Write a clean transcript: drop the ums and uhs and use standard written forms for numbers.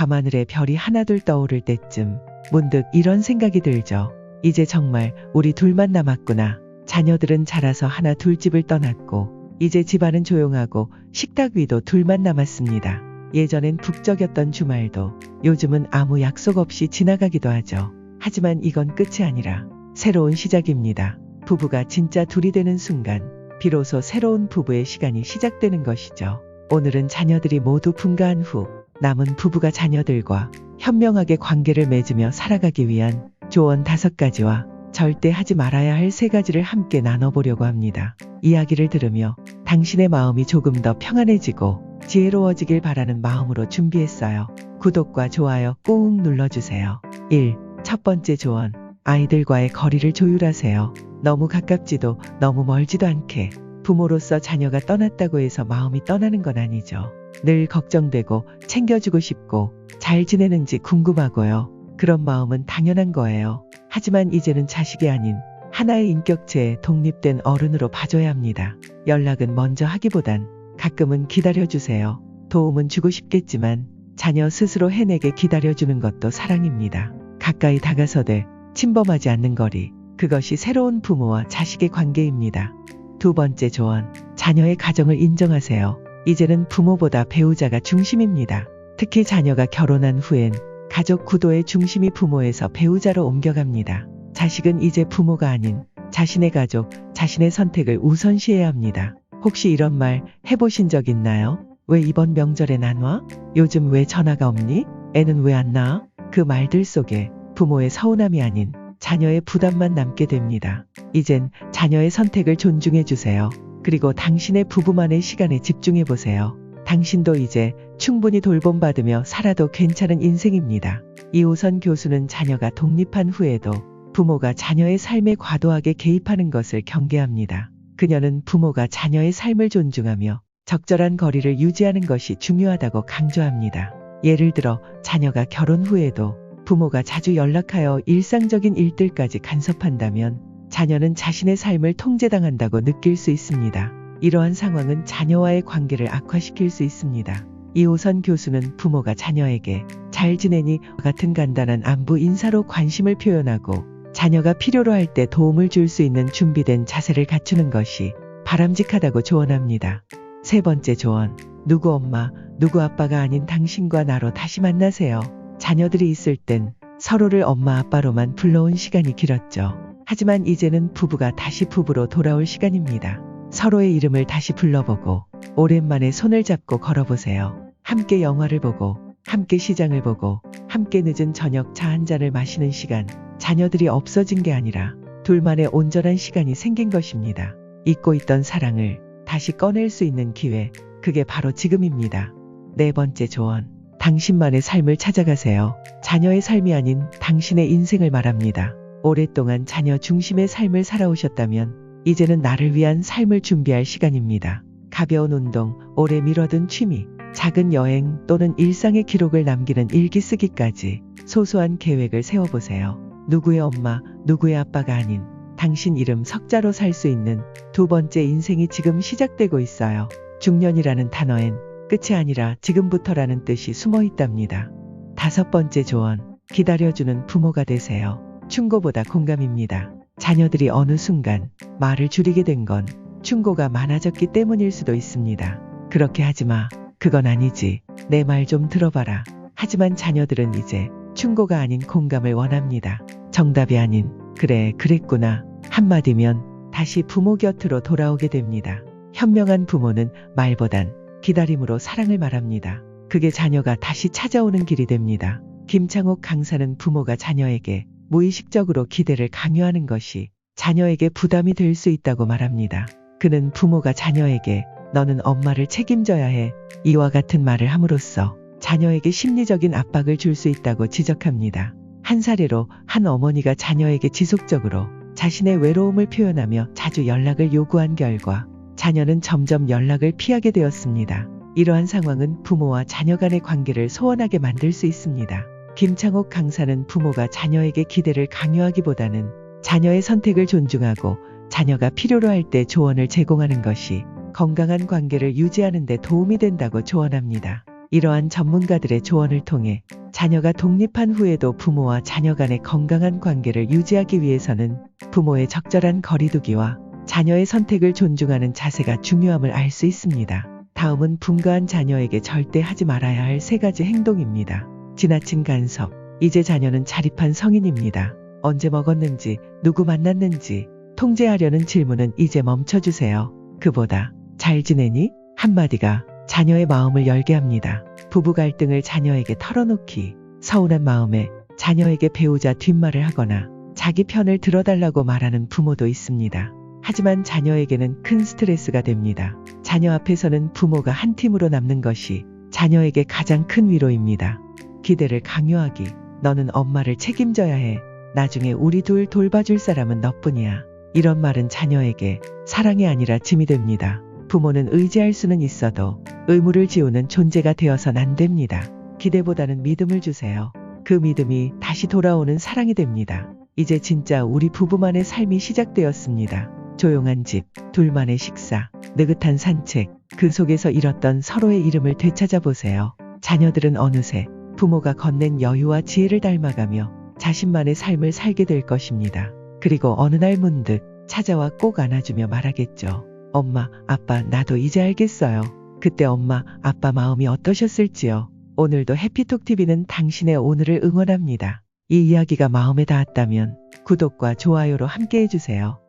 밤하늘에 별이 하나둘 떠오를 때쯤 문득 이런 생각이 들죠. 이제 정말 우리 둘만 남았구나. 자녀들은 자라서 하나 둘 집을 떠났고 이제 집안은 조용하고 식탁 위도 둘만 남았습니다. 예전엔 북적였던 주말도 요즘은 아무 약속 없이 지나가기도 하죠. 하지만 이건 끝이 아니라 새로운 시작입니다. 부부가 진짜 둘이 되는 순간 비로소 새로운 부부의 시간이 시작되는 것이죠. 오늘은 자녀들이 모두 분가한 후 남은 부부가 자녀들과 현명하게 관계를 맺으며 살아가기 위한 조언 5가지와 절대 하지 말아야 할 3가지를 함께 나눠보려고 합니다. 이야기를 들으며 당신의 마음이 조금 더 평안해지고 지혜로워지길 바라는 마음으로 준비했어요. 구독과 좋아요 꾹 눌러주세요. 1. 첫 번째 조언. 아이들과의 거리를 조율하세요. 너무 가깝지도 너무 멀지도 않게. 부모로서 자녀가 떠났다고 해서 마음이 떠나는 건 아니죠. 늘 걱정되고 챙겨주고 싶고 잘 지내는지 궁금하고요. 그런 마음은 당연한 거예요. 하지만 이제는 자식이 아닌 하나의 인격체의 독립된 어른으로 봐줘야 합니다. 연락은 먼저 하기보단 가끔은 기다려주세요. 도움은 주고 싶겠지만 자녀 스스로 해내게 기다려주는 것도 사랑입니다. 가까이 다가서되 침범하지 않는 거리. 그것이 새로운 부모와 자식의 관계입니다. 2번째 조언. 자녀의 가정을 인정하세요. 이제는 부모보다 배우자가 중심입니다. 특히 자녀가 결혼한 후엔 가족 구도의 중심이 부모에서 배우자로 옮겨갑니다. 자식은 이제 부모가 아닌 자신의 가족, 자신의 선택을 우선시해야 합니다. 혹시 이런 말 해보신 적 있나요? 왜 이번 명절엔 안 와? 요즘 왜 전화가 없니? 애는 왜 안 낳아? 그 말들 속에 부모의 서운함이 아닌 자녀의 부담만 남게 됩니다. 이젠 자녀의 선택을 존중해 주세요. 그리고 당신의 부부만의 시간에 집중해 보세요. 당신도 이제 충분히 돌봄받으며 살아도 괜찮은 인생입니다. 이호선 교수는 자녀가 독립한 후에도 부모가 자녀의 삶에 과도하게 개입하는 것을 경계합니다. 그녀는 부모가 자녀의 삶을 존중하며 적절한 거리를 유지하는 것이 중요하다고 강조합니다. 예를 들어 자녀가 결혼 후에도 부모가 자주 연락하여 일상적인 일들까지 간섭한다면 자녀는 자신의 삶을 통제당한다고 느낄 수 있습니다. 이러한 상황은 자녀와의 관계를 악화시킬 수 있습니다. 이호선 교수는 부모가 자녀에게 잘 지내니 같은 간단한 안부 인사로 관심을 표현하고 자녀가 필요로 할 때 도움을 줄 수 있는 준비된 자세를 갖추는 것이 바람직하다고 조언합니다. 3번째 조언. 누구 엄마, 누구 아빠가 아닌 당신과 나로 다시 만나세요. 자녀들이 있을 땐 서로를 엄마 아빠로만 불러온 시간이 길었죠. 하지만 이제는 부부가 다시 부부로 돌아올 시간입니다. 서로의 이름을 다시 불러보고 오랜만에 손을 잡고 걸어보세요. 함께 영화를 보고 함께 시장을 보고 함께 늦은 저녁 차 한 잔을 마시는 시간. 자녀들이 없어진 게 아니라 둘만의 온전한 시간이 생긴 것입니다. 잊고 있던 사랑을 다시 꺼낼 수 있는 기회. 그게 바로 지금입니다. 4번째 조언. 당신만의 삶을 찾아가세요. 자녀의 삶이 아닌 당신의 인생을 말합니다. 오랫동안 자녀 중심의 삶을 살아오셨다면 이제는 나를 위한 삶을 준비할 시간입니다. 가벼운 운동, 오래 미뤄둔 취미, 작은 여행 또는 일상의 기록을 남기는 일기 쓰기까지 소소한 계획을 세워보세요. 누구의 엄마, 누구의 아빠가 아닌 당신 이름 석자로 살 수 있는 2번째 인생이 지금 시작되고 있어요. 중년이라는 단어엔 끝이 아니라 지금부터라는 뜻이 숨어 있답니다. 5번째 조언. 기다려주는 부모가 되세요. 충고보다 공감입니다. 자녀들이 어느 순간 말을 줄이게 된 건 충고가 많아졌기 때문일 수도 있습니다. 그렇게 하지 마. 그건 아니지. 내 말 좀 들어봐라. 하지만 자녀들은 이제 충고가 아닌 공감을 원합니다. 정답이 아닌 그래, 그랬구나 한마디면 다시 부모 곁으로 돌아오게 됩니다. 현명한 부모는 말보단 기다림으로 사랑을 말합니다. 그게 자녀가 다시 찾아오는 길이 됩니다. 김창옥 강사는 부모가 자녀에게 무의식적으로 기대를 강요하는 것이 자녀에게 부담이 될 수 있다고 말합니다. 그는 부모가 자녀에게 너는 엄마를 책임져야 해 이와 같은 말을 함으로써 자녀에게 심리적인 압박을 줄 수 있다고 지적합니다. 한 사례로 한 어머니가 자녀에게 지속적으로 자신의 외로움을 표현하며 자주 연락을 요구한 결과 자녀는 점점 연락을 피하게 되었습니다. 이러한 상황은 부모와 자녀 간의 관계를 소원하게 만들 수 있습니다. 김창옥 강사는 부모가 자녀에게 기대를 강요하기보다는 자녀의 선택을 존중하고 자녀가 필요로 할 때 조언을 제공하는 것이 건강한 관계를 유지하는 데 도움이 된다고 조언합니다. 이러한 전문가들의 조언을 통해 자녀가 독립한 후에도 부모와 자녀 간의 건강한 관계를 유지하기 위해서는 부모의 적절한 거리두기와 자녀의 선택을 존중하는 자세가 중요함을 알 수 있습니다. 다음은 분가한 자녀에게 절대 하지 말아야 할 3가지 행동입니다. 지나친 간섭. 이제 자녀는 자립한 성인입니다. 언제 먹었는지, 누구 만났는지 통제하려는 질문은 이제 멈춰주세요. 그보다 잘 지내니? 한마디가 자녀의 마음을 열게 합니다. 부부 갈등을 자녀에게 털어놓기, 서운한 마음에 자녀에게 배우자 뒷말을 하거나 자기 편을 들어달라고 말하는 부모도 있습니다. 하지만 자녀에게는 큰 스트레스가 됩니다. 자녀 앞에서는 부모가 한 팀으로 남는 것이 자녀에게 가장 큰 위로입니다. 기대를 강요하기. 너는 엄마를 책임져야 해. 나중에 우리 둘 돌봐줄 사람은 너뿐이야. 이런 말은 자녀에게 사랑이 아니라 짐이 됩니다. 부모는 의지할 수는 있어도 의무를 지우는 존재가 되어선 안 됩니다. 기대보다는 믿음을 주세요. 그 믿음이 다시 돌아오는 사랑이 됩니다. 이제 진짜 우리 부부만의 삶이 시작되었습니다. 조용한 집, 둘만의 식사, 느긋한 산책, 그 속에서 잃었던 서로의 이름을 되찾아보세요. 자녀들은 어느새 부모가 건넨 여유와 지혜를 닮아가며 자신만의 삶을 살게 될 것입니다. 그리고 어느 날 문득 찾아와 꼭 안아주며 말하겠죠. 엄마, 아빠, 나도 이제 알겠어요. 그때 엄마, 아빠 마음이 어떠셨을지요. 오늘도 해피톡TV는 당신의 오늘을 응원합니다. 이 이야기가 마음에 닿았다면 구독과 좋아요로 함께 해주세요.